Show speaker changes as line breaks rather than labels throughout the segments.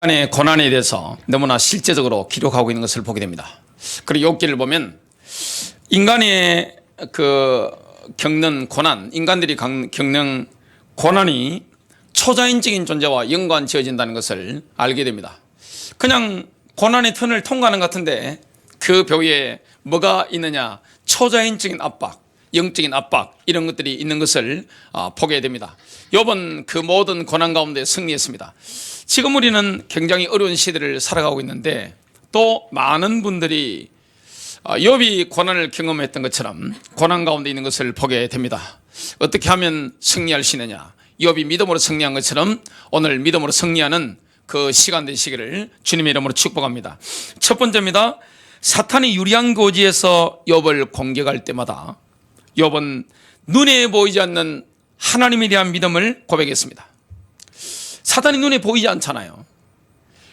인간의 고난에 대해서 너무나 실제적으로 기록하고 있는 것을 보게 됩니다. 그리고 욥기를 보면 인간의 겪는 고난, 인간들이 겪는 고난이 초자연적인 존재와 연관 지어진다는 것을 알게 됩니다. 그냥 고난의 턴을 통과하는 것 같은데 그 벽에 뭐가 있느냐? 초자연적인 압박, 영적인 압박, 이런 것들이 있는 것을 보게 됩니다. 욥은 그 모든 고난 가운데 승리했습니다. 지금 우리는 굉장히 어려운 시대를 살아가고 있는데 또 많은 분들이 욥이 고난을 경험했던 것처럼 고난 가운데 있는 것을 보게 됩니다. 어떻게 하면 승리할 수 있느냐? 욥이 믿음으로 승리한 것처럼 오늘 믿음으로 승리하는 그 시간 되시기를 주님의 이름으로 축복합니다. 첫 번째입니다. 사탄이 유리한 고지에서 욥을 공격할 때마다 욥은 눈에 보이지 않는 하나님에 대한 믿음을 고백했습니다. 사탄이 눈에 보이지 않잖아요.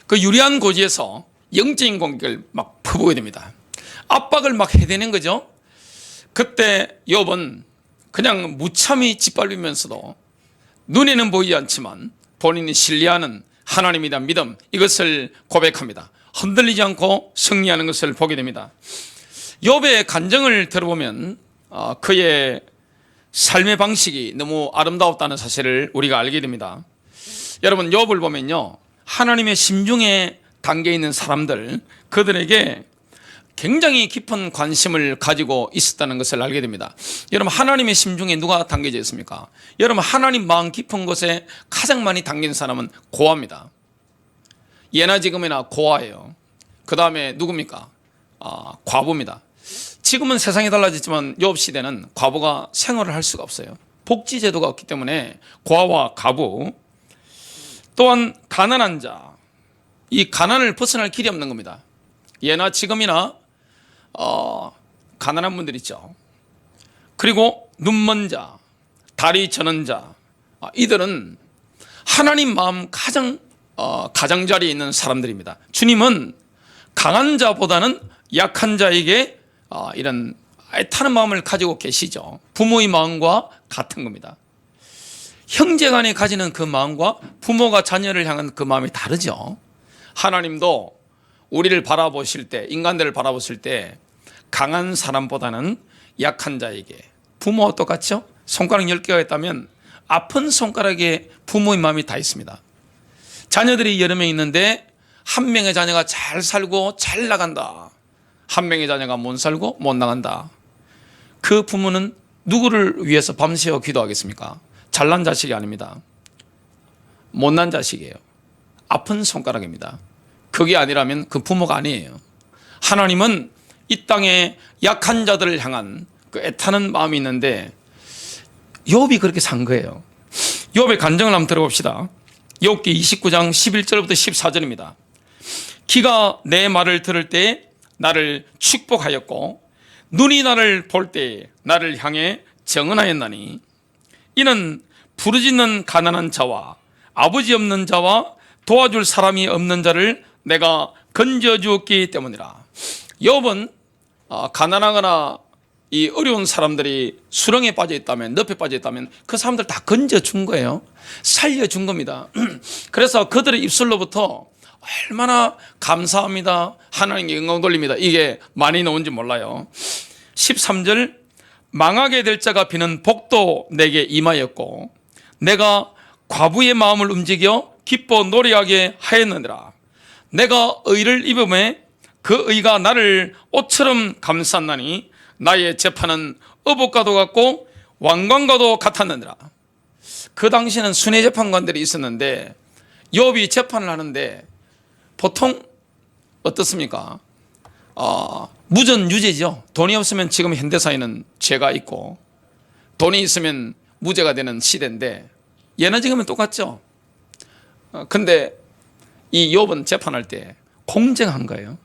그 유리한 고지에서 영적인 공격을 막 퍼부게 됩니다. 압박을 막 해대는 거죠. 그때 욥은 그냥 무참히 짓밟으면서도 눈에는 보이지 않지만 본인이 신뢰하는 하나님에 대한 믿음, 이것을 고백합니다. 흔들리지 않고 승리하는 것을 보게 됩니다. 욥의 간증을 들어보면 그의 삶의 방식이 너무 아름다웠다는 사실을 우리가 알게 됩니다. 여러분, 욥을 보면요, 하나님의 심중에 담겨 있는 사람들, 그들에게 굉장히 깊은 관심을 가지고 있었다는 것을 알게 됩니다. 여러분, 하나님의 심중에 누가 담겨져 있습니까? 여러분, 하나님 마음 깊은 곳에 가장 많이 담긴 사람은 고아입니다. 예나 지금이나 고아예요. 그 다음에 누굽니까? 과부입니다. 지금은 세상이 달라졌지만 욥 시대는 과부가 생활을 할 수가 없어요. 복지제도가 없기 때문에 고아와 과부, 또한 가난한 자, 이 가난을 벗어날 길이 없는 겁니다. 예나 지금이나 가난한 분들 있죠. 그리고 눈먼 자, 다리 저는 자, 이들은 하나님 마음 가장자리에 있는 사람들입니다. 주님은 강한 자보다는 약한 자에게 이런 애타는 마음을 가지고 계시죠. 부모의 마음과 같은 겁니다. 형제간에 가지는 그 마음과 부모가 자녀를 향한 그 마음이 다르죠. 하나님도 우리를 바라보실 때, 인간들을 바라보실 때 강한 사람보다는 약한 자에게, 부모와 똑같죠? 손가락 10개가 있다면 아픈 손가락에 부모의 마음이 다 있습니다. 자녀들이 여러 명 있는데 한 명의 자녀가 잘 살고 잘 나간다, 한 명의 자녀가 못 살고 못 나간다. 그 부모는 누구를 위해서 밤새워 기도하겠습니까? 잘난 자식이 아닙니다. 못난 자식이에요. 아픈 손가락입니다. 그게 아니라면 그 부모가 아니에요. 하나님은 이 땅에 약한 자들을 향한 그 애타는 마음이 있는데 욥이 그렇게 산 거예요. 욥의 간증을 한번 들어봅시다. 욥기 29장 11절부터 14절입니다. 기가 내 말을 들을 때 나를 축복하였고 눈이 나를 볼 때 나를 향해 정언하였나니 이는 부르짖는 가난한 자와 아버지 없는 자와 도와줄 사람이 없는 자를 내가 건져주었기 때문이라. 욥은 가난하거나 이 어려운 사람들이 수렁에 빠져 있다면, 늪에 빠져 있다면 그 사람들 다 건져준 거예요. 살려준 겁니다. 그래서 그들의 입술로부터 얼마나 감사합니다, 하나님께 영광 돌립니다, 이게 많이 나온지 몰라요. 13절, 망하게 될 자가 비는 복도 내게 임하였고 내가 과부의 마음을 움직여 기뻐 노래하게 하였느니라. 내가 의를 입음에 그 의가 나를 옷처럼 감쌌나니 나의 재판은 어복과도 같고 왕관과도 같았느니라. 그 당시에는 순회 재판관들이 있었는데 욥이 재판을 하는데 보통 어떻습니까? 무전유죄죠. 돈이 없으면 지금 현대사회는 죄가 있고 돈이 있으면 무죄가 되는 시대인데 예나 지금은 똑같죠. 근데 이 욥은 재판할 때 공정한 거예요.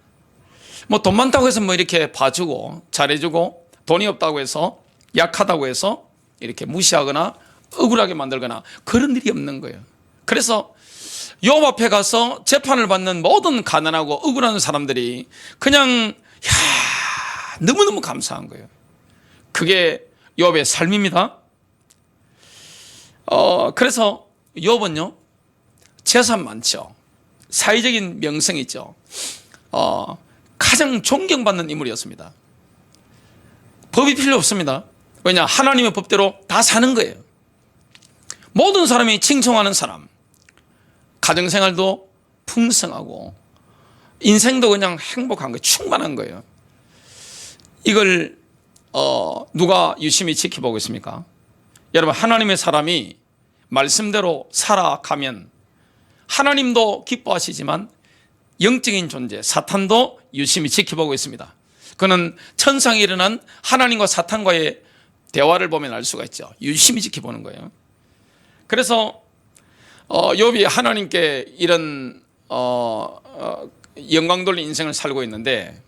뭐 돈 많다고 해서 뭐 이렇게 봐주고 잘해주고 돈이 없다고 해서 약하다고 해서 이렇게 무시하거나 억울하게 만들거나 그런 일이 없는 거예요. 그래서 욥 앞에 가서 재판을 받는 모든 가난하고 억울한 사람들이 그냥 너무너무 감사한 거예요. 그게 욥의 삶입니다. 그래서 욥은요, 재산 많죠. 사회적인 명성이 있죠. 가장 존경받는 인물이었습니다. 법이 필요 없습니다. 왜냐? 하나님의 법대로 다 사는 거예요. 모든 사람이 칭송하는 사람, 가정생활도 풍성하고 인생도 그냥 행복한 거예요. 충만한 거예요. 이걸 누가 유심히 지켜보고 있습니까? 여러분, 하나님의 사람이 말씀대로 살아가면 하나님도 기뻐하시지만 영적인 존재 사탄도 유심히 지켜보고 있습니다. 그는 천상에 일어난 하나님과 사탄과의 대화를 보면 알 수가 있죠. 유심히 지켜보는 거예요. 그래서 욥이 하나님께 이런 영광 돌린 인생을 살고 있는데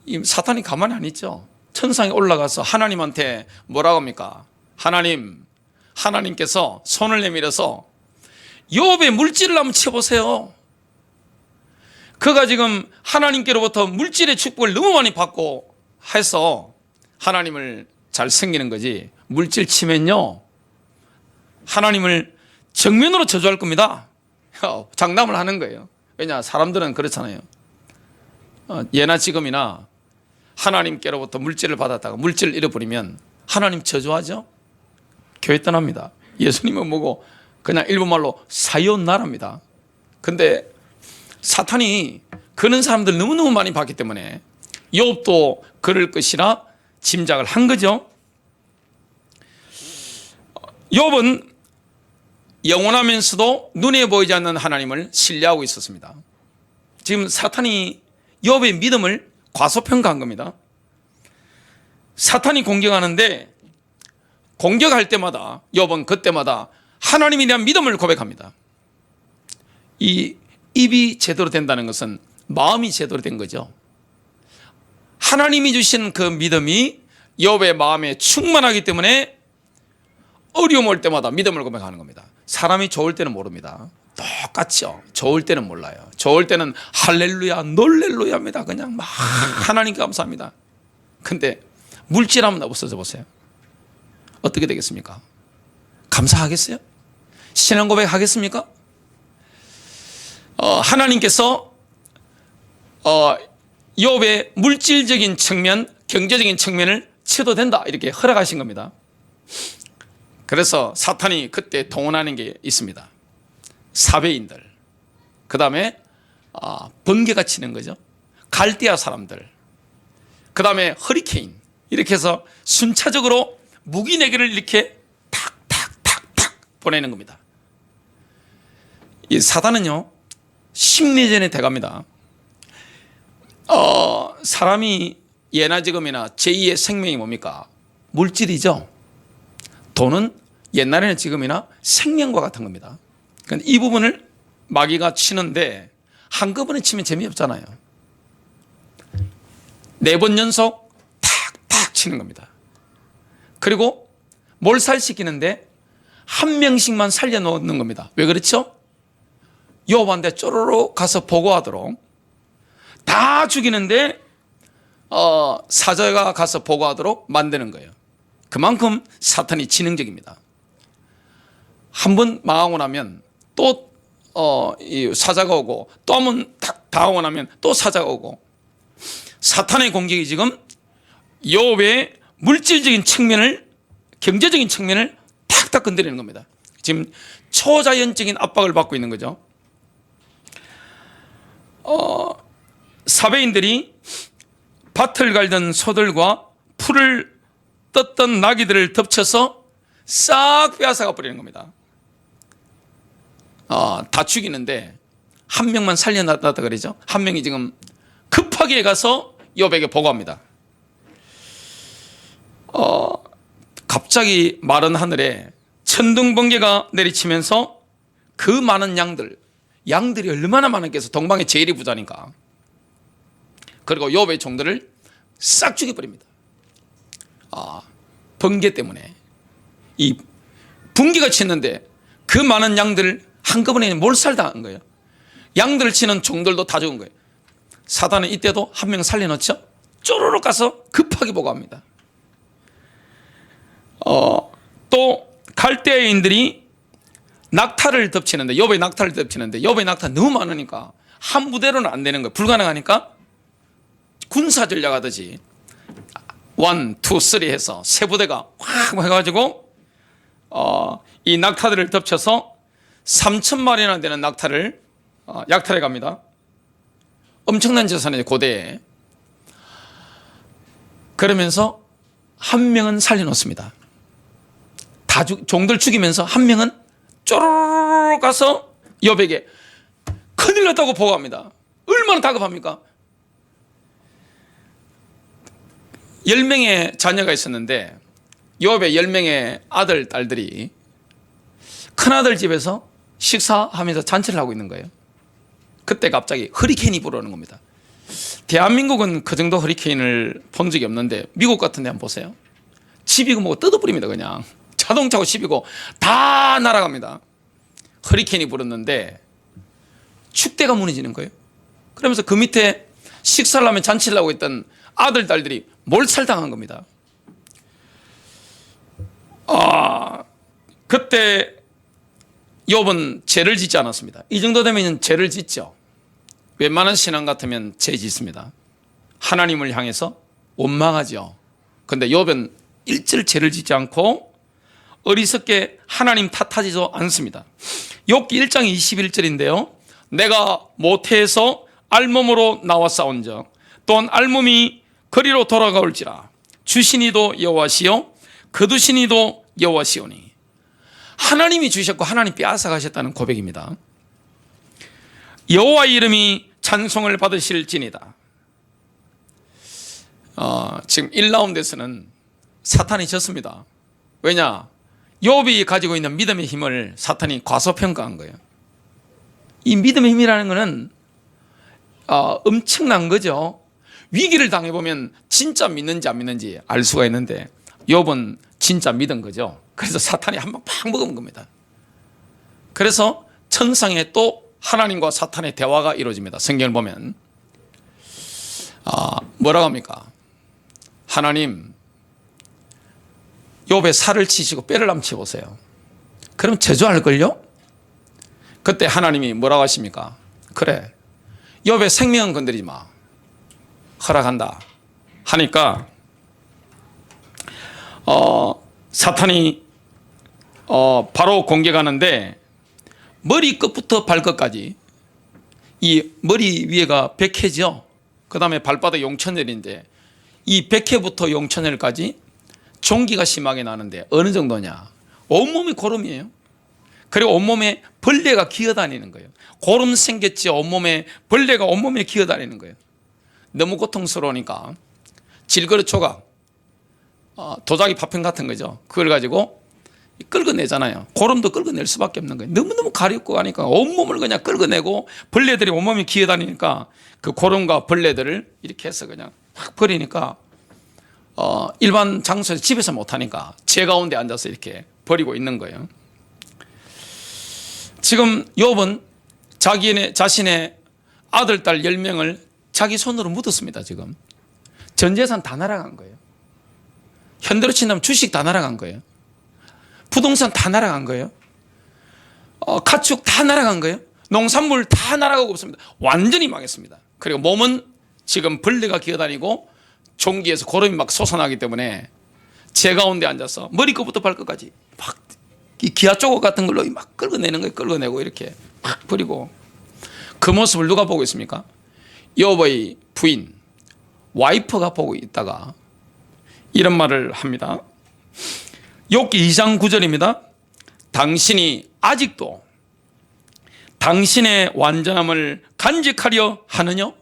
이 사탄이 가만히 안 있죠. 천상에 올라가서 하나님한테 뭐라고 합니까? 하나님께서 손을 내밀어서 욥의 물질을 한번 쳐보세요. 그가 지금 하나님께로부터 물질의 축복을 너무 많이 받고 해서 하나님을 잘 섬기는 거지, 물질 치면요 하나님을 정면으로 저주할 겁니다. 장담을 하는 거예요. 왜냐? 사람들은 그렇잖아요. 예나 지금이나 하나님께로부터 물질을 받았다가 물질을 잃어버리면 하나님 저주하죠. 교회 떠납니다. 예수님은 뭐고 그냥 일본말로 사요나라입니다. 근데 사탄이 그런 사람들 너무너무 많이 봤기 때문에 욥도 그럴 것이라 짐작을 한 거죠. 욥은 영원하면서도 눈에 보이지 않는 하나님을 신뢰하고 있었습니다. 지금 사탄이 욥의 믿음을 과소평가한 겁니다. 사탄이 공격하는데 공격할 때마다 욥은 그때마다 하나님에 대한 믿음을 고백합니다. 이 입이 제대로 된다는 것은 마음이 제대로 된 거죠. 하나님이 주신 그 믿음이 욥의 마음에 충만하기 때문에 어려움 올 때마다 믿음을 고백하는 겁니다. 사람이 좋을 때는 모릅니다. 똑같죠. 좋을 때는 몰라요. 좋을 때는 할렐루야 놀렐루야입니다. 그냥 막 하나님께 감사합니다. 근데 물질 한번 없어져 보세요. 어떻게 되겠습니까? 감사하겠어요? 신앙 고백 하겠습니까? 하나님께서 욥의 물질적인 측면, 경제적인 측면을 쳐도 된다 이렇게 허락하신 겁니다. 그래서 사탄이 그때 동원하는 게 있습니다. 사베인들, 그 다음에 번개가 치는 거죠. 갈대아 사람들, 그 다음에 허리케인, 이렇게 해서 순차적으로 무기 내기를 이렇게 탁탁탁탁 보내는 겁니다. 이 사단은요 심리전에 돼갑니다. 사람이 예나 지금이나 제2의 생명이 뭡니까? 물질이죠. 돈은 옛날에는 지금이나 생명과 같은 겁니다. 그러니까 이 부분을 마귀가 치는데 한꺼번에 치면 재미없잖아요. 4번 연속 탁탁 치는 겁니다. 그리고 몰살시키는데 한 명씩만 살려놓는 겁니다. 왜 그렇죠? 욥한테 쪼르르 가서 보고하도록, 다 죽이는데 사자가 가서 보고하도록 만드는 거예요. 그만큼 사탄이 지능적입니다. 한번 망하고 나면 또 사자가 오고, 또 한 번 당하고 나면 또 사자가 오고, 사탄의 공격이 지금 욥의 물질적인 측면을, 경제적인 측면을 탁탁 건드리는 겁니다. 지금 초자연적인 압박을 받고 있는 거죠. 사베인들이 밭을 갈던 소들과 풀을 떴던 나귀들을 덮쳐서 싹 빼앗아가 버리는 겁니다. 다 죽이는데 한 명만 살려놨다 그러죠. 한 명이 지금 급하게 가서 욥에게 보고합니다. 갑자기 마른 하늘에 천둥번개가 내리치면서 그 많은 양들이 얼마나 많았겠어. 동방의 제일이 부자니까. 그리고 욥의 종들을 싹 죽여버립니다. 번개 때문에. 이 분기가 치는데 그 많은 양들을 한꺼번에 몰살당한 거예요. 양들을 치는 종들도 다 죽은 거예요. 사단은 이때도 한 명 살려놓죠. 쪼르륵 가서 급하게 보고합니다. 또 갈대아인들이 낙타를 덮치는데, 욥의 낙타를 덮치는데 욥의 낙타 너무 많으니까 한 부대로는 안 되는 거예요. 불가능하니까 군사 전략하듯이 1, 2, 3 해서 세 부대가 확 해가지고 이 낙타들을 덮쳐서 3,000마리나 되는 낙타를 약탈해 갑니다. 엄청난 재산이죠, 고대에. 그러면서 한 명은 살려놓습니다. 종들 죽이면서 한 명은 쪼르르 가서 욥에게 큰일 났다고 보고합니다. 얼마나 다급합니까? 10명의 자녀가 있었는데 욥의 10명의 아들, 딸들이 큰아들 집에서 식사하면서 잔치를 하고 있는 거예요. 그때 갑자기 허리케인이 불어오는 겁니다. 대한민국은 그 정도 허리케인을 본 적이 없는데 미국 같은 데 한번 보세요. 집이고 뭐고 뜯어버립니다. 그냥 자동차고 집이고 다 날아갑니다. 허리케인이 불었는데 축대가 무너지는 거예요. 그러면서 그 밑에 식사를 하면 잔치를 하고 있던 아들, 딸들이 몰살당한 겁니다. 그때 욥은 죄를 짓지 않았습니다. 이 정도 되면 죄를 짓죠. 웬만한 신앙 같으면 죄 짓습니다. 하나님을 향해서 원망하죠. 그런데 욥은 일절 죄를 짓지 않고 어리석게 하나님 탓하지도 않습니다. 욥기 1장 21절인데요. 내가 모태에서 알몸으로 나와 싸운즉 또한 알몸이 거리로 돌아가올지라 주시니도 여호와시요 거두시니도 여호와시오니. 하나님이 주셨고 하나님 빼앗아 가셨다는 고백입니다. 여호와의 이름이 찬송을 받으실지니다. 지금 1라운드에서는 사탄이 졌습니다. 왜냐? 욥이 가지고 있는 믿음의 힘을 사탄이 과소평가한 거예요. 이 믿음의 힘이라는 것은 엄청난 거죠. 위기를 당해보면 진짜 믿는지 안 믿는지 알 수가 있는데 욥은 진짜 믿은 거죠. 그래서 사탄이 한 방 팍 먹은 겁니다. 그래서 천상에 또 하나님과 사탄의 대화가 이루어집니다. 성경을 보면 뭐라고 합니까? 하나님, 욥의 살을 치시고 뼈를 한번 치보세요. 그럼 저주할걸요? 그때 하나님이 뭐라고 하십니까? 그래, 욥의 생명은 건드리지 마, 허락한다 하니까 사탄이 바로 공격하는데 머리 끝부터 발끝까지, 이 머리 위에가 백회죠. 그 다음에 발바닥 용천열인데 이 백회부터 용천열까지 종기가 심하게 나는데 어느 정도냐? 온몸이 고름이에요. 그리고 온몸에 벌레가 기어다니는 거예요. 고름 생겼지 온몸에 벌레가 온몸에 기어다니는 거예요. 너무 고통스러우니까 질그릇 조각, 도자기 파편 같은 거죠. 그걸 가지고 끌어내잖아요. 고름도 끌어낼 수밖에 없는 거예요. 너무너무 가렵고 하니까 온몸을 그냥 끌어내고 벌레들이 온몸에 기어다니니까 그 고름과 벌레들을 이렇게 해서 그냥 확 버리니까 일반 장소에서 집에서 못하니까 제 가운데 앉아서 이렇게 버리고 있는 거예요. 지금 욥은 자신의 아들, 딸 10명을 자기 손으로 묻었습니다. 지금 전 재산 다 날아간 거예요. 현대로 친다면 주식 다 날아간 거예요. 부동산 다 날아간 거예요. 가축 다 날아간 거예요. 농산물 다 날아가고 없습니다. 완전히 망했습니다. 그리고 몸은 지금 벌레가 기어다니고 종기에서 고름이 막 솟아나기 때문에 제 가운데 앉아서 머리끝부터 발끝까지 막 이 기아 조각 같은 걸로 막 끌어내는 거예요. 끌어내고 이렇게 막 버리고. 그 모습을 누가 보고 있습니까? 욥의 부인 와이프가 보고 있다가 이런 말을 합니다. 욥기 2장 9절입니다. 당신이 아직도 당신의 완전함을 간직하려 하느냐?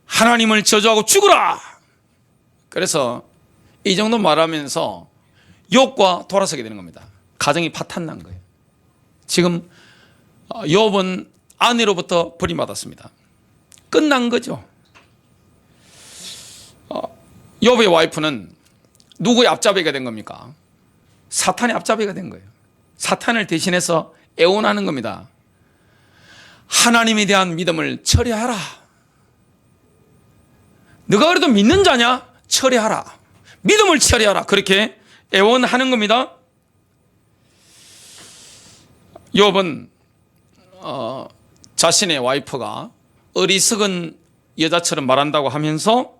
하나님을 저주하고 죽으라. 그래서 이 정도 말하면서 욥과 돌아서게 되는 겁니다. 가정이 파탄난 거예요. 지금 욥은 아내로부터 버림받았습니다. 끝난 거죠. 욥의 와이프는 누구의 앞잡이가 된 겁니까? 사탄의 앞잡이가 된 거예요. 사탄을 대신해서 애원하는 겁니다. 하나님에 대한 믿음을 처리하라. 너가 그래도 믿는 자냐? 처리하라. 믿음을 처리하라. 그렇게 애원하는 겁니다. 욥은 자신의 와이프가 어리석은 여자처럼 말한다고 하면서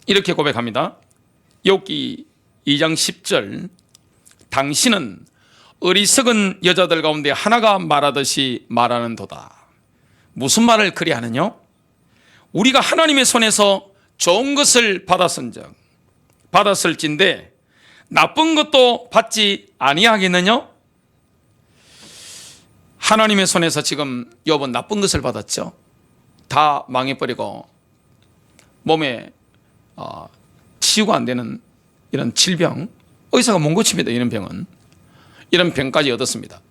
이렇게 고백합니다. 욥기 2장 10절, 당신은 어리석은 여자들 가운데 하나가 말하듯이 말하는도다. 무슨 말을 그리 하느냐? 우리가 하나님의 손에서 좋은 것을 받았을진데 나쁜 것도 받지 아니하겠느냐? 하나님의 손에서 지금 욥은 나쁜 것을 받았죠. 다 망해버리고 몸에 치유가 안 되는 이런 질병, 의사가 못 고칩니다. 이런 병은. 이런 병까지 얻었습니다.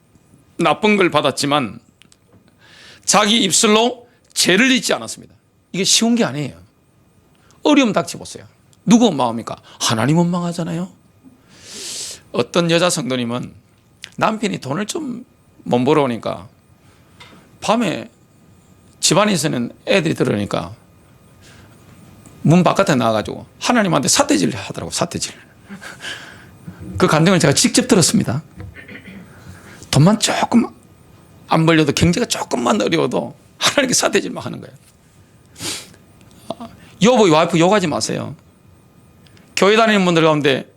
나쁜 걸 받았지만 자기 입술로 죄를 짓지 않았습니다. 이게 쉬운 게 아니에요. 어려움 닥쳐보세요. 누구 원망합니까? 하나님 원망하잖아요. 어떤 여자 성도님은 남편이 돈을 좀 못 벌어오니까 밤에 집안에서는 애들이 들어오니까 문 바깥에 나와가지고 하나님한테 사태질 하더라고. 사태질. 그 감정을 제가 직접 들었습니다. 돈만 조금 안 벌려도, 경제가 조금만 어려워도 하나님께 사태질만 하는 거예요. 욥의 와이프 욕하지 마세요. 교회 다니는 분들 가운데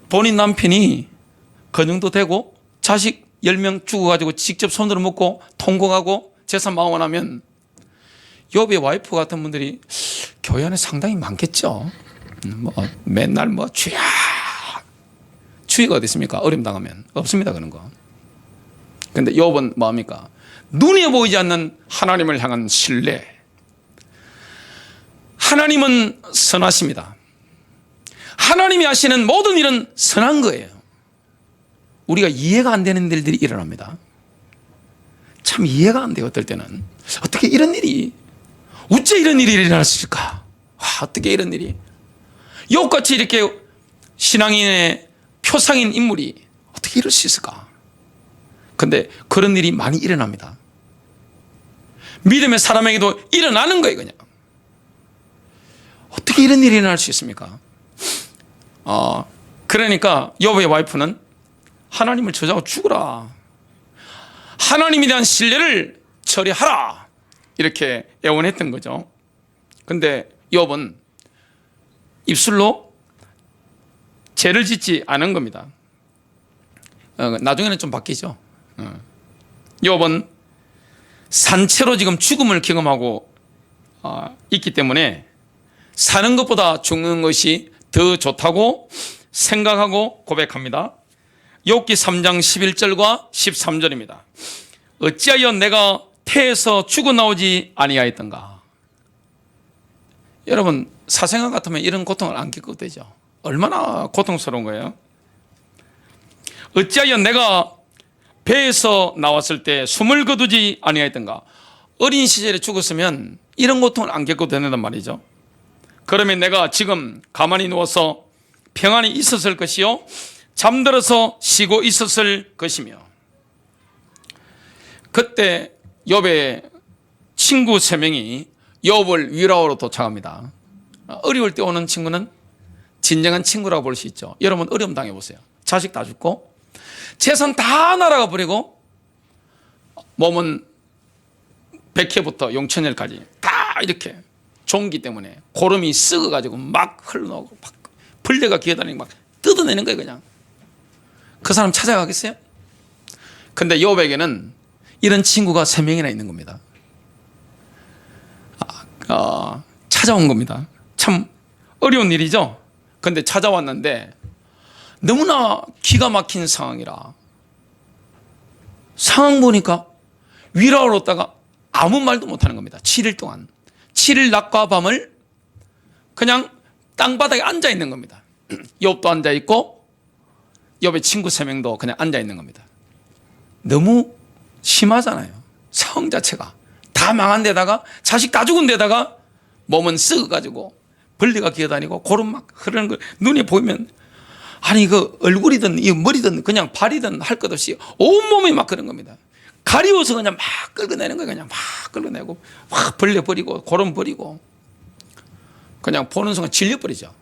본인 남편이 그 정도 되고 자식 10명 죽어가지고 직접 손으로 먹고 통곡하고 재산 망원하면 욥의 와이프 같은 분들이 교회 안에 상당히 많겠죠. 맨날 주야. 주의가 어디 있습니까? 어려움 당하면 없습니다. 그런 거. 근데 욥은 뭐합니까? 눈에 보이지 않는 하나님을 향한 신뢰. 하나님은 선하십니다. 하나님이 하시는 모든 일은 선한 거예요. 우리가 이해가 안 되는 일들이 일어납니다. 참 이해가 안 돼요. 어떨 때는 어떻게 이런 일이, 어째 이런 일이 일어날 수 있을까? 어떻게 이런 일이, 욥같이 이렇게 신앙인의 표상인 인물이 어떻게 이럴 수 있을까? 근데 그런 일이 많이 일어납니다. 믿음의 사람에게도 일어나는 거예요. 그냥 어떻게 이런 일이 일어날 수 있습니까? 그러니까 욥의 와이프는 하나님을 저주하고 죽으라, 하나님에 대한 신뢰를 처리하라, 이렇게 애원했던 거죠. 근데 욥은 입술로 죄를 짓지 않은 겁니다. 나중에는 좀 바뀌죠. 욥은 산채로 지금 죽음을 경험하고 있기 때문에 사는 것보다 죽는 것이 더 좋다고 생각하고 고백합니다. 욥기 3장 11절과 13절입니다. 어찌하여 내가 태에서 죽어나오지 아니하였던가. 여러분, 사생활 같으면 이런 고통을 안 겪어도 되죠. 얼마나 고통스러운 거예요. 어찌하여 내가 배에서 나왔을 때 숨을 거두지 아니하였던가. 어린 시절에 죽었으면 이런 고통을 안 겪어도 된단 말이죠. 그러면 내가 지금 가만히 누워서 평안히 있었을 것이요, 잠들어서 쉬고 있었을 것이며. 그때 욥의 친구 3명이 욥을 위로하러 도착합니다. 어려울 때 오는 친구는 진정한 친구라고 볼 수 있죠. 여러분 어려움 당해보세요. 자식 다 죽고 재산 다 날아가 버리고 몸은 백해부터 용천열까지 다 이렇게 종기 때문에 고름이 썩어가지고 막 흘러나오고 막 벌레가 기어다니고 막 뜯어내는 거예요. 그냥 그 사람 찾아가겠어요? 근데 욥에게는 이런 친구가 3명이나 있는 겁니다. 찾아온 겁니다. 참 어려운 일이죠. 근데 찾아왔는데 너무나 기가 막힌 상황이라, 상황 보니까 위로하러 왔다가 아무 말도 못하는 겁니다. 7일 동안 7일 낮과 밤을 그냥 땅바닥에 앉아 있는 겁니다. 욥도 앉아 있고 욥의 친구 3명도 그냥 앉아 있는 겁니다. 너무 심하잖아요. 상황 자체가 다 망한 데다가 자식 다 죽은 데다가 몸은 썩어가지고 벌레가 기어다니고 고름 막 흐르는 거 눈에 보이면, 아니 그 얼굴이든 이 머리든 그냥 발이든 할 것 없이 온몸이 막 그런 겁니다. 가리워서 그냥 막 끌어내는 거예요. 그냥 막 끌어내고 막 벌레 버리고 고름 버리고 그냥 보는 순간 질려버리죠.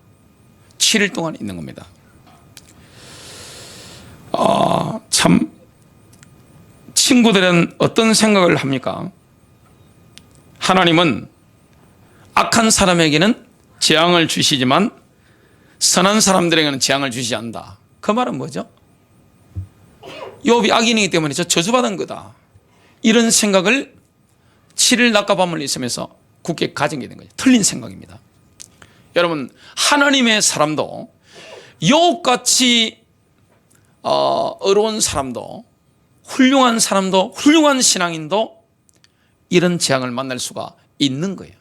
7일 동안 있는 겁니다. 참 친구들은 어떤 생각을 합니까? 하나님은 악한 사람에게는 재앙을 주시지만 선한 사람들에게는 재앙을 주시지 않는다. 그 말은 뭐죠? 욥이 악인이기 때문에 저 저주받은 거다. 이런 생각을 7일 낮과 밤을 있으면서 굳게 가진 게 된 거죠. 틀린 생각입니다. 여러분, 하나님의 사람도 욥같이 어려운 사람도 훌륭한 사람도 훌륭한 신앙인도 이런 재앙을 만날 수가 있는 거예요.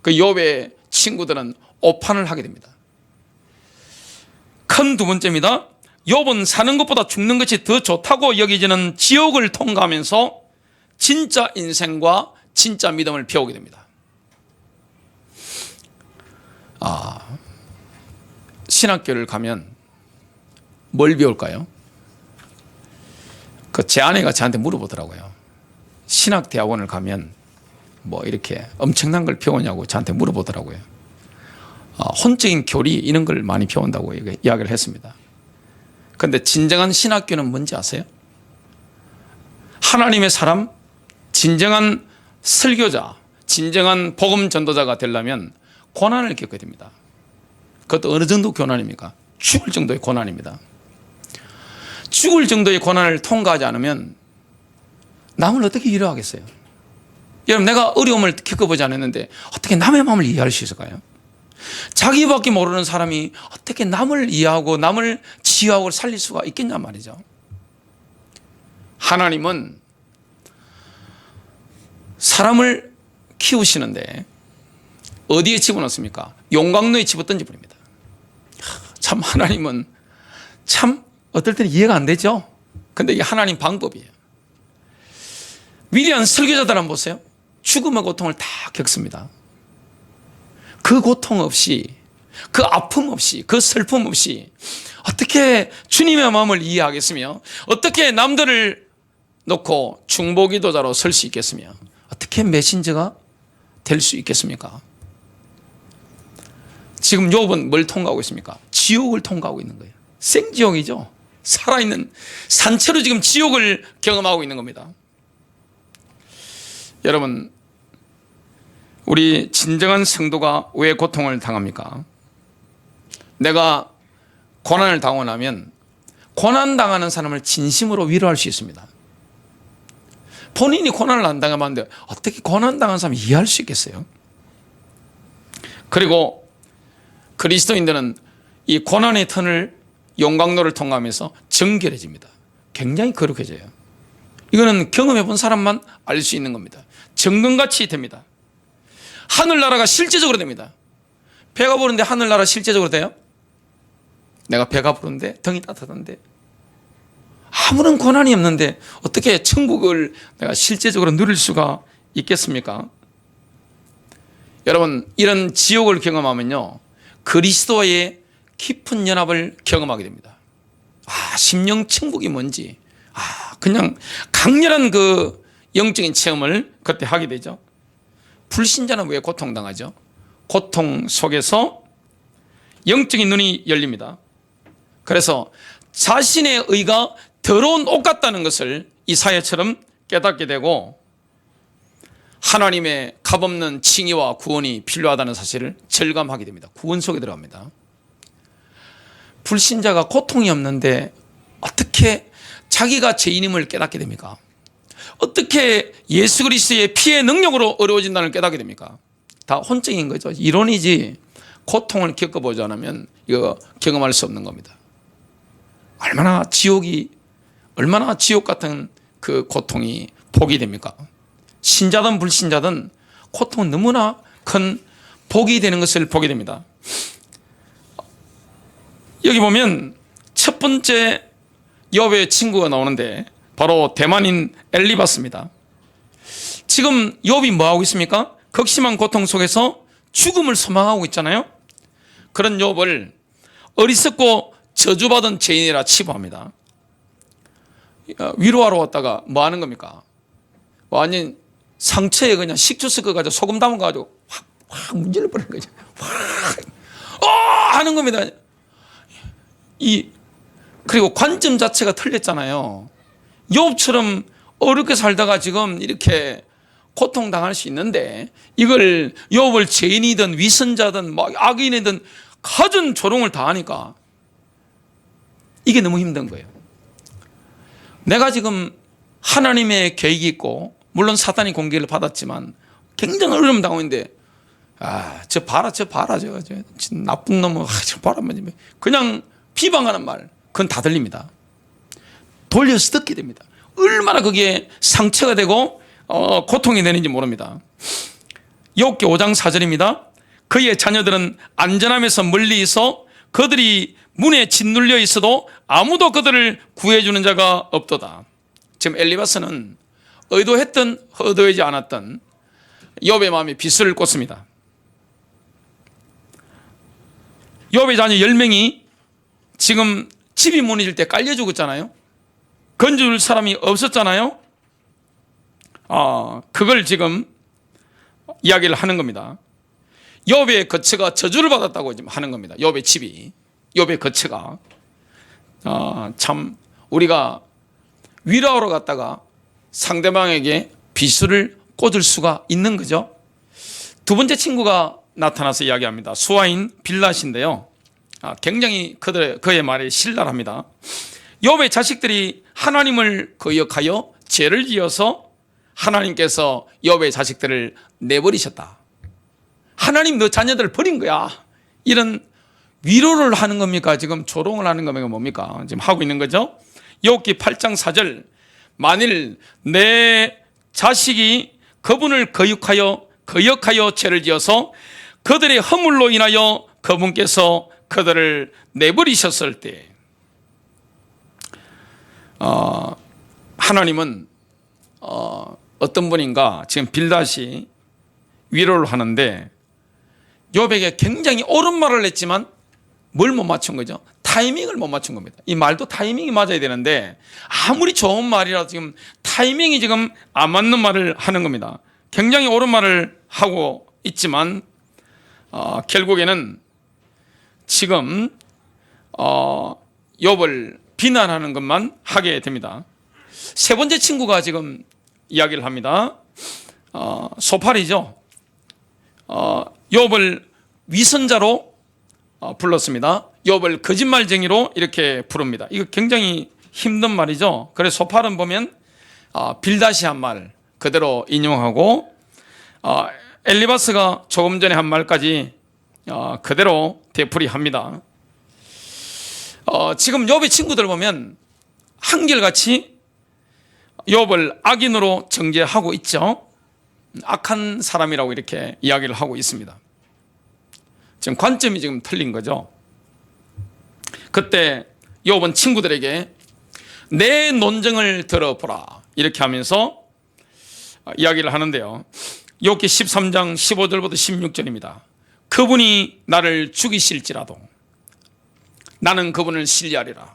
그 욥의 친구들은 오판을 하게 됩니다. 큰 두 번째입니다. 욥은 사는 것보다 죽는 것이 더 좋다고 여기지는 지옥을 통과하면서 진짜 인생과 진짜 믿음을 배우게 됩니다. 신학교를 가면 뭘 배울까요? 제 아내가 저한테 물어보더라고요. 신학대학원을 가면 뭐 이렇게 엄청난 걸 배우냐고 저한테 물어보더라고요. 혼적인 교리 이런 걸 많이 배운다고 이야기를 했습니다. 그런데 진정한 신학교는 뭔지 아세요? 하나님의 사람, 진정한 설교자, 진정한 복음 전도자가 되려면 고난을 겪어야 됩니다. 그것도 어느 정도 고난입니까? 죽을 정도의 고난입니다. 죽을 정도의 고난을 통과하지 않으면 남을 어떻게 위로하겠어요? 여러분, 내가 어려움을 겪어보지 않았는데 어떻게 남의 마음을 이해할 수 있을까요? 자기밖에 모르는 사람이 어떻게 남을 이해하고 남을 치유하고 살릴 수가 있겠냐 말이죠. 하나님은 사람을 키우시는데 어디에 집어넣습니까? 용광로에 집어 던져버립니다. 참 하나님은 참 어떨 때는 이해가 안 되죠. 근데 이게 하나님 방법이에요. 위대한 설교자들 한번 보세요. 죽음의 고통을 다 겪습니다. 그 고통 없이, 그 아픔 없이, 그 슬픔 없이 어떻게 주님의 마음을 이해하겠으며 어떻게 남들을 놓고 중보기도자로 설 수 있겠으며 어떻게 메신저가 될 수 있겠습니까? 지금 욥은 뭘 통과하고 있습니까? 지옥을 통과하고 있는 거예요. 생지옥이죠. 살아있는 산채로 지금 지옥을 경험하고 있는 겁니다. 여러분, 우리 진정한 성도가 왜 고통을 당합니까? 내가 고난을 당하고 나면 고난당하는 사람을 진심으로 위로할 수 있습니다. 본인이 고난을 안 당하면 어떻게 고난당한 사람을 이해할 수 있겠어요? 그리고 그리스도인들은 이 고난의 턴을 용광로를 통과하면서 정결해집니다. 굉장히 거룩해져요. 이거는 경험해 본 사람만 알 수 있는 겁니다. 정금같이 됩니다. 하늘나라가 실제적으로 됩니다. 배가 부른데 하늘나라 실제적으로 돼요? 내가 배가 부른데 등이 따뜻한데 아무런 고난이 없는데 어떻게 천국을 내가 실제적으로 누릴 수가 있겠습니까? 여러분, 이런 지옥을 경험하면요 그리스도와의 깊은 연합을 경험하게 됩니다. 심령 천국이 뭔지 그냥 강렬한 그 영적인 체험을 그때 하게 되죠. 불신자는 왜 고통당하죠? 고통 속에서 영적인 눈이 열립니다. 그래서 자신의 의가 더러운 옷 같다는 것을 이사야처럼 깨닫게 되고 하나님의 값없는 칭의와 구원이 필요하다는 사실을 절감하게 됩니다. 구원 속에 들어갑니다. 불신자가 고통이 없는데 어떻게 자기가 죄인임을 깨닫게 됩니까? 어떻게 예수 그리스도의 피의 능력으로 어려워진다는 걸 깨닫게 됩니까? 다 혼적인 거죠. 이론이지 고통을 겪어보지 않으면 이거 경험할 수 없는 겁니다. 얼마나 지옥 같은 그 고통이 복이 됩니까? 신자든 불신자든 고통은 너무나 큰 복이 되는 것을 보게 됩니다. 여기 보면 첫 번째 욥의 친구가 나오는데 바로 대만인 엘리바스입니다. 지금 욥이 뭐하고 있습니까? 극심한 고통 속에서 죽음을 소망하고 있잖아요. 그런 욥을 어리석고 저주받은 죄인이라 치부합니다. 위로하러 왔다가 뭐 하는 겁니까? 완전 상처에 그냥 식초 섞어가지고 소금 담아가지고 확 문질러 버리는 거죠. 하는 겁니다. 그리고 관점 자체가 틀렸잖아요. 욥처럼 어렵게 살다가 지금 이렇게 고통당할 수 있는데 이걸 욥을 죄인이든 위선자든 막 악인이든 갖은 조롱을 당하니까 이게 너무 힘든 거예요. 내가 지금 하나님의 계획이 있고 물론 사탄이 공격을 받았지만 굉장히 어려움 당하고 있는데 저 봐라 저 나쁜 놈 저 봐라 그냥 비방하는 말 그건 다 들립니다. 돌려서 듣게 됩니다. 얼마나 그게 상처가 되고 고통이 되는지 모릅니다. 욥기 5장 4절입니다. 그의 자녀들은 안전함에서 멀리 있어 그들이 문에 짓눌려 있어도 아무도 그들을 구해주는 자가 없도다. 지금 엘리바스는 의도했던 의도하지 않았던 욥의 마음에 비수를 꽂습니다. 욥의 자녀 10명이 지금 집이 무너질 때 깔려 죽었잖아요. 건져줄 사람이 없었잖아요. 그걸 지금 이야기를 하는 겁니다. 욥의 거처가 저주를 받았다고 지금 하는 겁니다. 욥의 집이, 욥의 거처가 참 우리가 위로하러 갔다가 상대방에게 비수를 꽂을 수가 있는 거죠. 두 번째 친구가 나타나서 이야기합니다. 수하인 빌닷인데요. 굉장히 그의 말에 신랄합니다. 욥의 자식들이 하나님을 거역하여 죄를 지어서 하나님께서 욥의 자식들을 내버리셨다. 하나님 너 자녀들을 버린 거야. 이런 위로를 하는 겁니까? 지금 조롱을 하는 겁니까? 뭡니까? 지금 하고 있는 거죠. 욥기 8장 4절 만일 내 자식이 그분을 거역하여 죄를 지어서 그들의 허물로 인하여 그분께서 그들을 내버리셨을 때 하나님은 어떤 분인가 지금 빌닷이 위로를 하는데 욥에게 굉장히 옳은 말을 했지만 뭘 못 맞춘 거죠? 타이밍을 못 맞춘 겁니다. 이 말도 타이밍이 맞아야 되는데 아무리 좋은 말이라도 지금 타이밍이 지금 안 맞는 말을 하는 겁니다. 굉장히 옳은 말을 하고 있지만 결국에는 지금 욥을 비난하는 것만 하게 됩니다. 세 번째 친구가 지금 이야기를 합니다. 소팔이죠. 욥을 위선자로 불렀습니다. 욥을 거짓말쟁이로 이렇게 부릅니다. 이거 굉장히 힘든 말이죠. 그래서 소팔은 보면 빌닷이 한 말 그대로 인용하고 엘리바스가 조금 전에 한 말까지 그대로 되풀이합니다. 지금 욥의 친구들 보면 한결같이 욥을 악인으로 정죄하고 있죠. 악한 사람이라고 이렇게 이야기를 하고 있습니다. 지금 관점이 지금 틀린 거죠. 그때 욥은 친구들에게 내 논증을 들어보라 이렇게 하면서 이야기를 하는데요. 욥기 13장 15절부터 16절입니다. 그분이 나를 죽이실지라도 나는 그분을 신뢰하리라.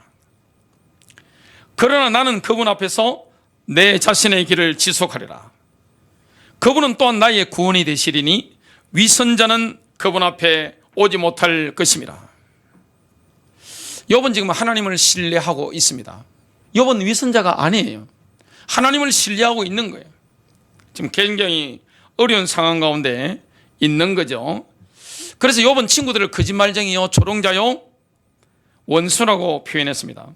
그러나 나는 그분 앞에서 내 자신의 길을 지속하리라. 그분은 또한 나의 구원이 되시리니 위선자는 그분 앞에 오지 못할 것입니다. 욥은 지금 하나님을 신뢰하고 있습니다. 욥은 위선자가 아니에요. 하나님을 신뢰하고 있는 거예요. 지금 굉장히 어려운 상황 가운데 있는 거죠. 그래서 욥은 친구들을 거짓말쟁이요, 조롱자요, 원수라고 표현했습니다.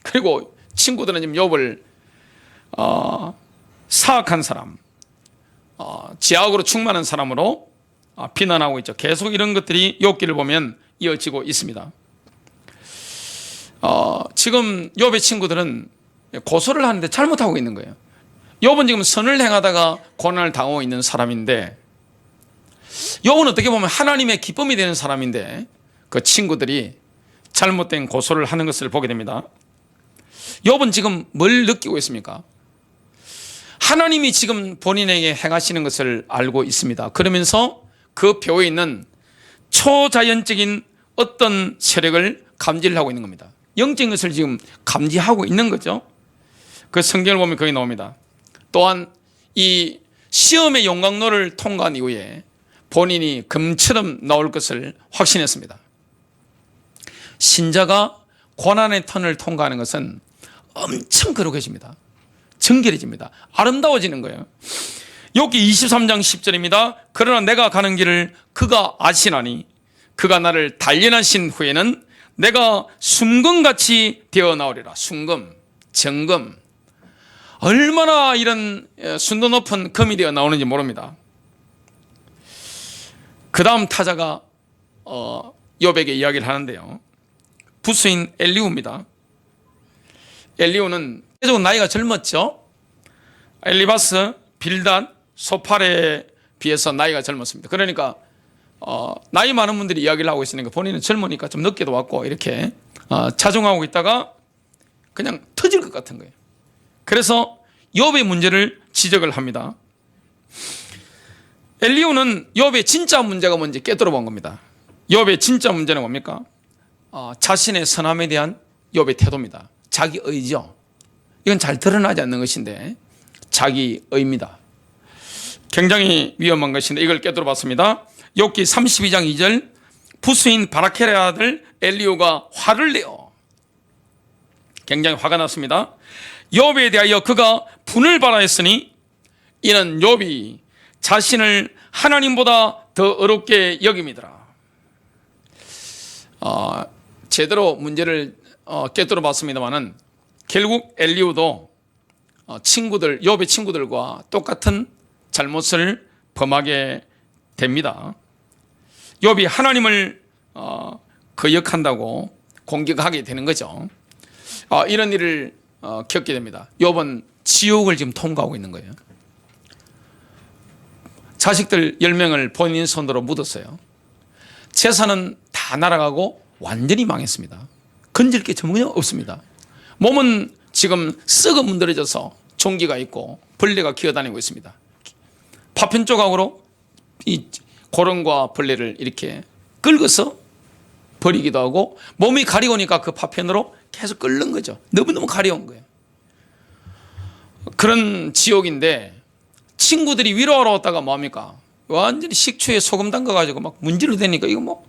그리고 친구들은 지금 욥을 사악한 사람, 지악으로 충만한 사람으로 비난하고 있죠. 계속 이런 것들이 욥기를 보면 이어지고 있습니다. 지금 욥의 친구들은 고소를 하는데 잘못하고 있는 거예요. 욥은 지금 선을 행하다가 고난을 당하고 있는 사람인데 욥은 어떻게 보면 하나님의 기쁨이 되는 사람인데 그 친구들이 잘못된 고소를 하는 것을 보게 됩니다. 욥은 지금 뭘 느끼고 있습니까? 하나님이 지금 본인에게 행하시는 것을 알고 있습니다. 그러면서 그 표에 있는 초자연적인 어떤 세력을 감지를 하고 있는 겁니다. 영적인 것을 지금 감지하고 있는 거죠. 그 성경을 보면 거기 나옵니다. 또한 이 시험의 용광로를 통과한 이후에 본인이 금처럼 나올 것을 확신했습니다. 신자가 고난의 터널을 통과하는 것은 엄청 거룩해집니다. 정결해집니다. 아름다워지는 거예요. 욥기 23장 10절입니다. 그러나 내가 가는 길을 그가 아시나니 그가 나를 단련하신 후에는 내가 순금같이 되어 나오리라. 순금, 정금. 얼마나 이런 순도 높은 금이 되어 나오는지 모릅니다. 그 다음 타자가 욥에게 이야기를 하는데요. 부수인 엘리후입니다. 엘리후는 계속 나이가 젊었죠. 엘리바스, 빌닷, 소팔에 비해서 나이가 젊었습니다. 그러니까 나이 많은 분들이 이야기를 하고 있으니까 본인은 젊으니까 좀 늦게도 왔고 이렇게 자중하고 있다가 그냥 터질 것 같은 거예요. 그래서 욥의 문제를 지적을 합니다. 엘리후는 욥의 진짜 문제가 뭔지 깨달아 본 겁니다. 욥의 진짜 문제는 뭡니까? 자신의 선함에 대한 욥의 태도입니다. 자기 의죠. 이건 잘 드러나지 않는 것인데 자기 의입니다. 굉장히 위험한 것인데 이걸 깨달아 봤습니다. 욥기 32장 2절 부수인 바라켈의 아들 엘리후가 화를 내어 굉장히 화가 났습니다. 욥에 대하여 그가 분을 발하였으니 이는 욥이 자신을 하나님보다 더 어렵게 여김이더라. 제대로 문제를 깨달아 봤습니다만은 결국 엘리후도 욥의 친구들과 똑같은 잘못을 범하게 됩니다. 욥이 하나님을 거역한다고 공격하게 되는 거죠. 이런 일을 겪게 됩니다. 욥은 지옥을 지금 통과하고 있는 거예요. 자식들 10명을 본인 손으로 묻었어요. 재산은 다 날아가고 완전히 망했습니다. 건질 게 전혀 없습니다. 몸은 지금 썩어 문드러져서 종기가 있고 벌레가 기어다니고 있습니다. 파편 조각으로 이 고름과 벌레를 이렇게 긁어서 버리기도 하고 몸이 가려우니까 그 파편으로 계속 끓는 거죠. 너무너무 가려운 거예요. 그런 지옥인데 친구들이 위로하러 왔다가 뭐합니까? 완전히 식초에 소금 담가가지고 막 문지르 대니까 이거 뭐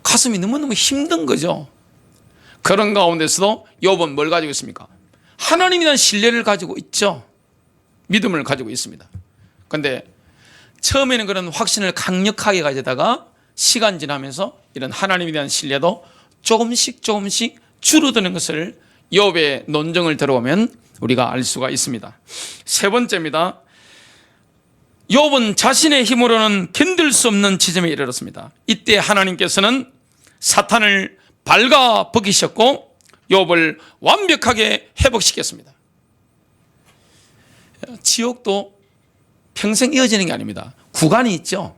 가슴이 너무너무 힘든 거죠. 그런 가운데서도 욥은 뭘 가지고 있습니까? 하나님에 대한 신뢰를 가지고 있죠. 믿음을 가지고 있습니다. 그런데 처음에는 그런 확신을 강력하게 가지다가 시간 지나면서 이런 하나님에 대한 신뢰도 조금씩 줄어드는 것을 욥의 논증을 들어보면 우리가 알 수가 있습니다. 세 번째입니다. 욥은 자신의 힘으로는 견딜 수 없는 지점에 이르렀습니다. 이때 하나님께서는 사탄을 발가 벗기셨고 욥을 완벽하게 회복시켰습니다. 지옥도 평생 이어지는 게 아닙니다. 구간이 있죠.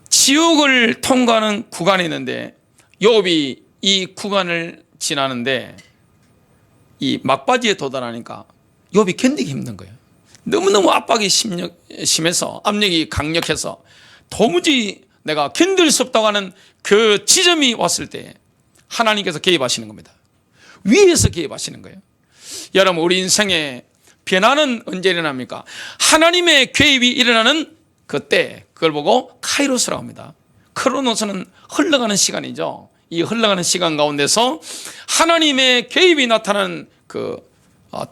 지옥을 통과하는 구간이 있는데 욥이 이 구간을 지나는데 이 막바지에 도달하니까 욥이 견디기 힘든 거예요. 너무너무 압박이 심해서 압력이 강력해서 도무지 내가 견딜 수 없다고 하는 그 지점이 왔을 때 하나님께서 개입하시는 겁니다. 위에서 개입하시는 거예요. 여러분 우리 인생에 변화는 언제 일어납니까? 하나님의 개입이 일어나는 그때 그걸 보고 카이로스라고 합니다. 크로노스는 흘러가는 시간이죠. 이 흘러가는 시간 가운데서 하나님의 개입이 나타나는 그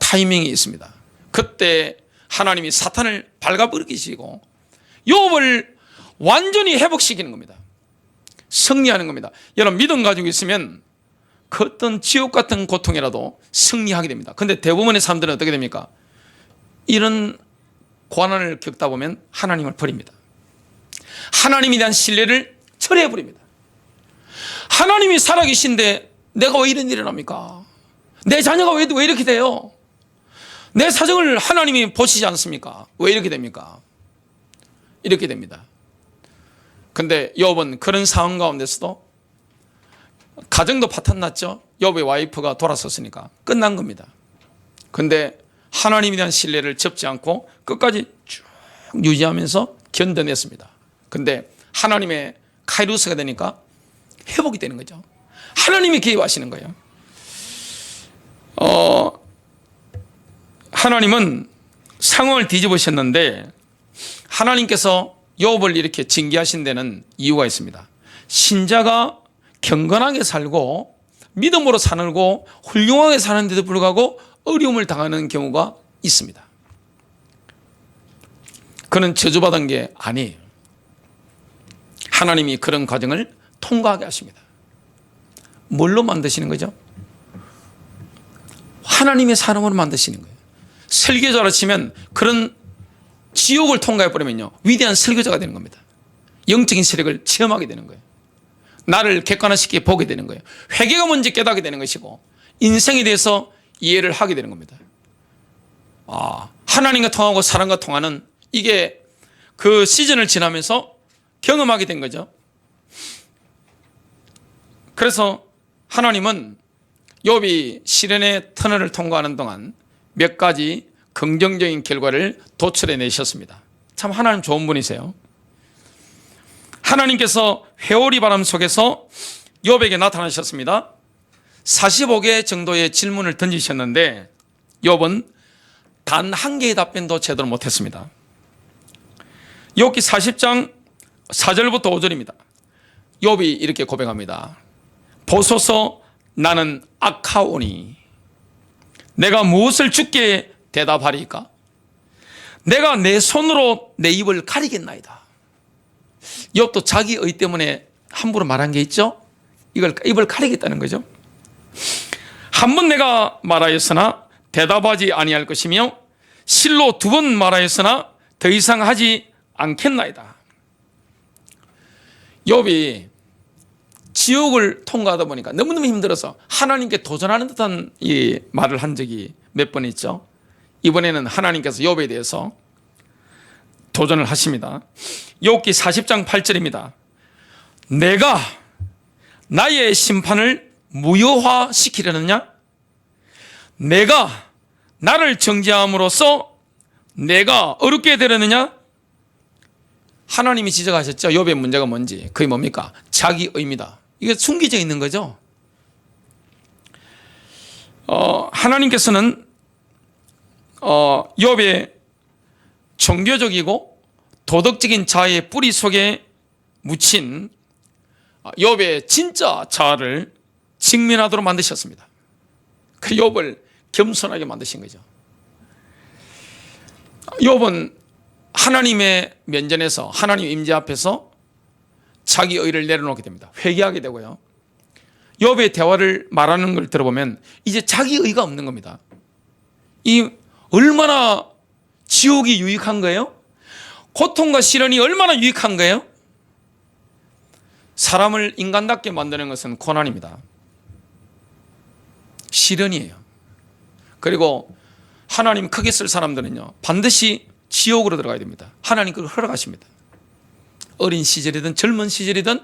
타이밍이 있습니다. 그때 하나님이 사탄을 발가벗기시고 욥을 완전히 회복시키는 겁니다. 승리하는 겁니다. 여러분 믿음 가지고 있으면 그 어떤 지옥 같은 고통이라도 승리하게 됩니다. 그런데 대부분의 사람들은 어떻게 됩니까? 이런 고난을 겪다 보면 하나님을 버립니다. 하나님에 대한 신뢰를 철회해버립니다. 하나님이 살아계신데 내가 왜 이런 일이 일어납니까? 내 자녀가 왜 이렇게 돼요? 내 사정을 하나님이 보시지 않습니까? 왜 이렇게 됩니까? 이렇게 됩니다. 근데 욥은 그런 상황 가운데서도 가정도 파탄났죠. 욥의 와이프가 돌아섰으니까 끝난 겁니다. 근데 하나님에 대한 신뢰를 접지 않고 끝까지 쭉 유지하면서 견뎌냈습니다. 근데 하나님의 카이루스가 되니까 회복이 되는 거죠. 하나님이 개입하시는 거예요. 하나님은 상황을 뒤집으셨는데 하나님께서 욥을 이렇게 징계하신 데는 이유가 있습니다. 신자가 경건하게 살고 믿음으로 살고 훌륭하게 사는데도 불구하고 어려움을 당하는 경우가 있습니다. 그는 저주받은 게 아니에요. 하나님이 그런 과정을 통과하게 하십니다. 뭘로 만드시는 거죠? 하나님의 사람으로 만드시는 거예요. 설교자로 치면 그런 지옥을 통과해버리면요, 위대한 설교자가 되는 겁니다. 영적인 세력을 체험하게 되는 거예요. 나를 객관화시켜 보게 되는 거예요. 회개가 먼저 깨닫게 되는 것이고 인생에 대해서 이해를 하게 되는 겁니다. 하나님과 통하고 사람과 통하는, 이게 그 시즌을 지나면서 경험하게 된 거죠. 그래서 하나님은 욥이 시련의 터널을 통과하는 동안 몇 가지 긍정적인 결과를 도출해 내셨습니다. 참 하나님 좋은 분이세요. 하나님께서 회오리 바람 속에서 욥에게 나타나셨습니다. 45개 정도의 질문을 던지셨는데 욥은 단 한 개의 답변도 제대로 못했습니다. 욥기 40장 4절부터 5절입니다. 욥이 이렇게 고백합니다. 보소서, 나는 악하오니 내가 무엇을 주께 대답하리까? 내가 내 손으로 내 입을 가리겠나이다. 욥도 자기 의 때문에 함부로 말한 게 있죠. 이걸 입을 가리겠다는 거죠. 한 번 내가 말하였으나 대답하지 아니할 것이며 실로 2번 말하였으나 더 이상 하지 않겠나이다. 욥이 지옥을 통과하다 보니까 너무너무 힘들어서 하나님께 도전하는 듯한 이 말을 한 적이 몇 번 있죠. 이번에는 하나님께서 욥에 대해서 도전을 하십니다. 욥기 40장 8절입니다. 내가 나의 심판을 무효화시키려느냐? 내가 나를 정죄함으로써 내가 어렵게 되려느냐? 하나님이 지적하셨죠. 욥의 문제가 뭔지. 그게 뭡니까? 자기의입니다. 이게 숨겨져 있는 거죠. 하나님께서는 욥의 종교적이고 도덕적인 자아의 뿌리 속에 묻힌 욥의 진짜 자아를 직면하도록 만드셨습니다. 그 욥을 겸손하게 만드신 거죠. 욥은 하나님의 면전에서, 하나님 임재 앞에서 자기 의를 내려놓게 됩니다. 회개하게 되고요. 욥의 대화를 말하는 걸 들어보면 이제 자기 의가 없는 겁니다. 이 얼마나 지옥이 유익한 거예요? 고통과 시련이 얼마나 유익한 거예요? 사람을 인간답게 만드는 것은 고난입니다. 시련이에요. 그리고 하나님 크게 쓸 사람들은요, 반드시 지옥으로 들어가야 됩니다. 하나님 그걸 허락하십니다. 어린 시절이든 젊은 시절이든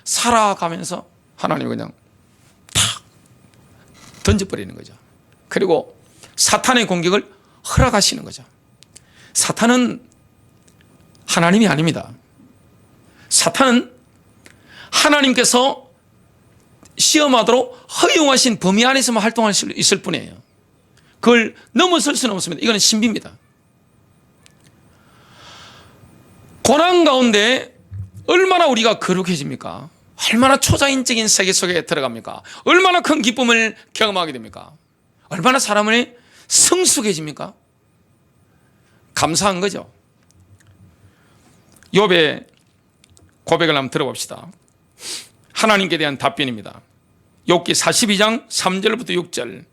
살아가면서 하나님이 그냥 탁 던져버리는 거죠. 그리고 사탄의 공격을 허락하시는 거죠. 사탄은 하나님이 아닙니다. 사탄은 하나님께서 시험하도록 허용하신 범위 안에서만 활동할 수 있을 뿐이에요. 그걸 넘어설 수는 없습니다. 이거는 신비입니다. 고난 가운데 얼마나 우리가 거룩해집니까? 얼마나 초자연적인 세계 속에 들어갑니까? 얼마나 큰 기쁨을 경험하게 됩니까? 얼마나 사람을 성숙해집니까? 감사한 거죠. 욥의 고백을 한번 들어봅시다. 하나님께 대한 답변입니다. 욥기 42장 3절부터 6절.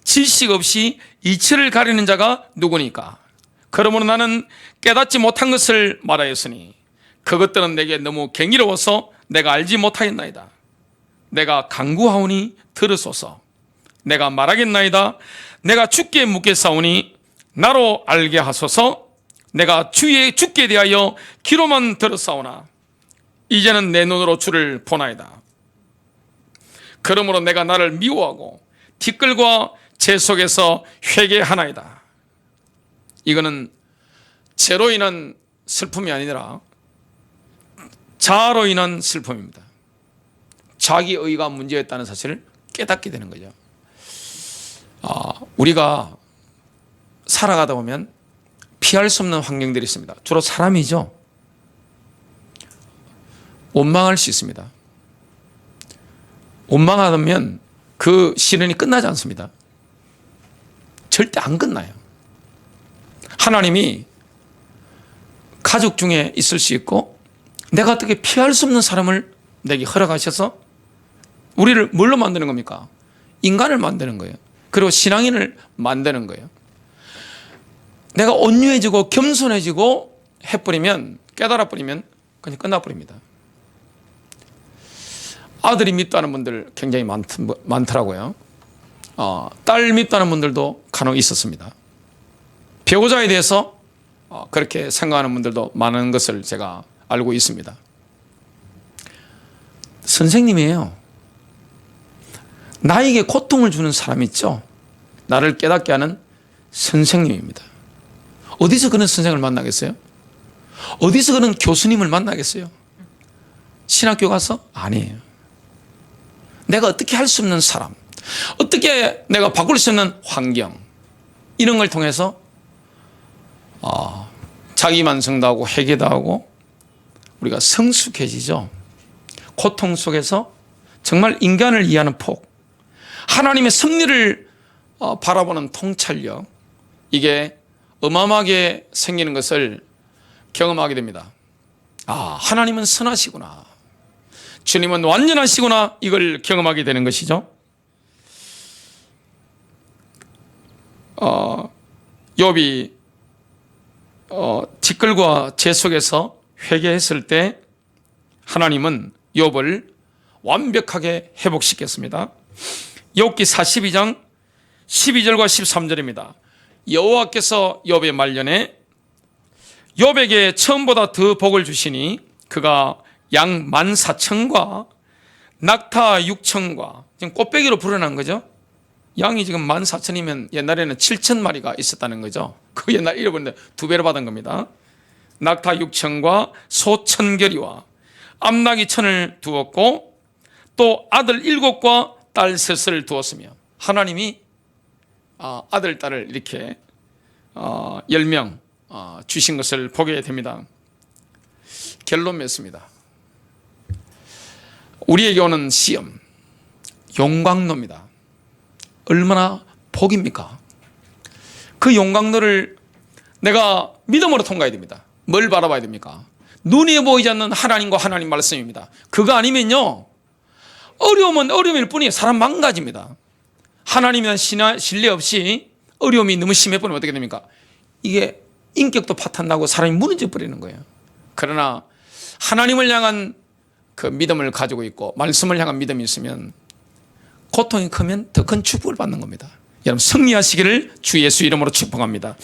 지식 없이 이치를 가리는 자가 누구니까? 그러므로 나는 깨닫지 못한 것을 말하였으니 그것들은 내게 너무 경이로워서 내가 알지 못하겠나이다. 내가 간구하오니 들으소서. 내가 말하겠나이다. 내가 주께 묻겠사오니 나로 알게 하소서. 내가 주께 대하여 귀로만 들었사오나 이제는 내 눈으로 주를 보나이다. 그러므로 내가 나를 미워하고 티끌과 재 속에서 회개하나이다. 이거는 죄로 인한 슬픔이 아니라 자아로 인한 슬픔입니다. 자기의가 문제였다는 사실을 깨닫게 되는 거죠. 우리가 살아가다 보면 피할 수 없는 환경들이 있습니다. 주로 사람이죠. 원망할 수 있습니다. 원망하면 그 시련이 끝나지 않습니다. 절대 안 끝나요. 하나님이 가족 중에 있을 수 있고 내가 어떻게 피할 수 없는 사람을 내게 허락하셔서 우리를 뭘로 만드는 겁니까? 인간을 만드는 거예요. 그리고 신앙인을 만드는 거예요. 내가 온유해지고 겸손해지고 해버리면, 깨달아버리면 그냥 끝나버립니다. 아들이 밉다는 분들 굉장히 많더라고요. 딸 밉다는 분들도 간혹 있었습니다. 배우자에 대해서 그렇게 생각하는 분들도 많은 것을 제가 알고 있습니다. 선생님이에요. 나에게 고통을 주는 사람 있죠? 나를 깨닫게 하는 선생님입니다. 어디서 그런 선생을 만나겠어요? 어디서 그런 교수님을 만나겠어요? 신학교 가서? 아니에요. 내가 어떻게 할 수 없는 사람, 어떻게 내가 바꿀 수 없는 환경, 이런 걸 통해서 자기만성도 하고 회개도 하고 우리가 성숙해지죠. 고통 속에서 정말 인간을 이해하는 폭, 하나님의 섭리를 바라보는 통찰력, 이게 어마어마하게 생기는 것을 경험하게 됩니다. 하나님은 선하시구나, 주님은 완전하시구나, 이걸 경험하게 되는 것이죠. 욥이 티끌과 재 속에서 회개했을 때 하나님은 욥을 완벽하게 회복시켰습니다. 욥기 42장 12절과 13절입니다. 여호와께서 욥의 말년에 욥에게 처음보다 더 복을 주시니 그가 양 14,000과 낙타 6,000과, 지금 꽃배기로 불어난 거죠. 양이 지금 14,000이면 옛날에는 7,000마리가 있었다는 거죠. 그 옛날 잃어버렸는데 2배로 받은 겁니다. 낙타 6,000과 소 1,000결이와 암나귀 1,000을 두었고 또 아들 7과 딸 3을 두었으며, 하나님이 아들 딸을 이렇게 10명 주신 것을 보게 됩니다. 결론 맺습니다. 우리에게 오는 시험, 용광로입니다. 얼마나 복입니까? 그 용광로를 내가 믿음으로 통과해야 됩니다. 뭘 바라봐야 됩니까? 눈에 보이지 않는 하나님과 하나님 말씀입니다. 그거 아니면요, 어려움은 어려움일 뿐이에요. 사람 망가집니다. 하나님에 대한 신뢰 없이 어려움이 너무 심해버리면 어떻게 됩니까? 이게 인격도 파탄나고 사람이 무너져 버리는 거예요. 그러나 하나님을 향한 그 믿음을 가지고 있고 말씀을 향한 믿음이 있으면 고통이 크면 더 큰 축복을 받는 겁니다. 여러분 승리하시기를 주 예수 이름으로 축복합니다.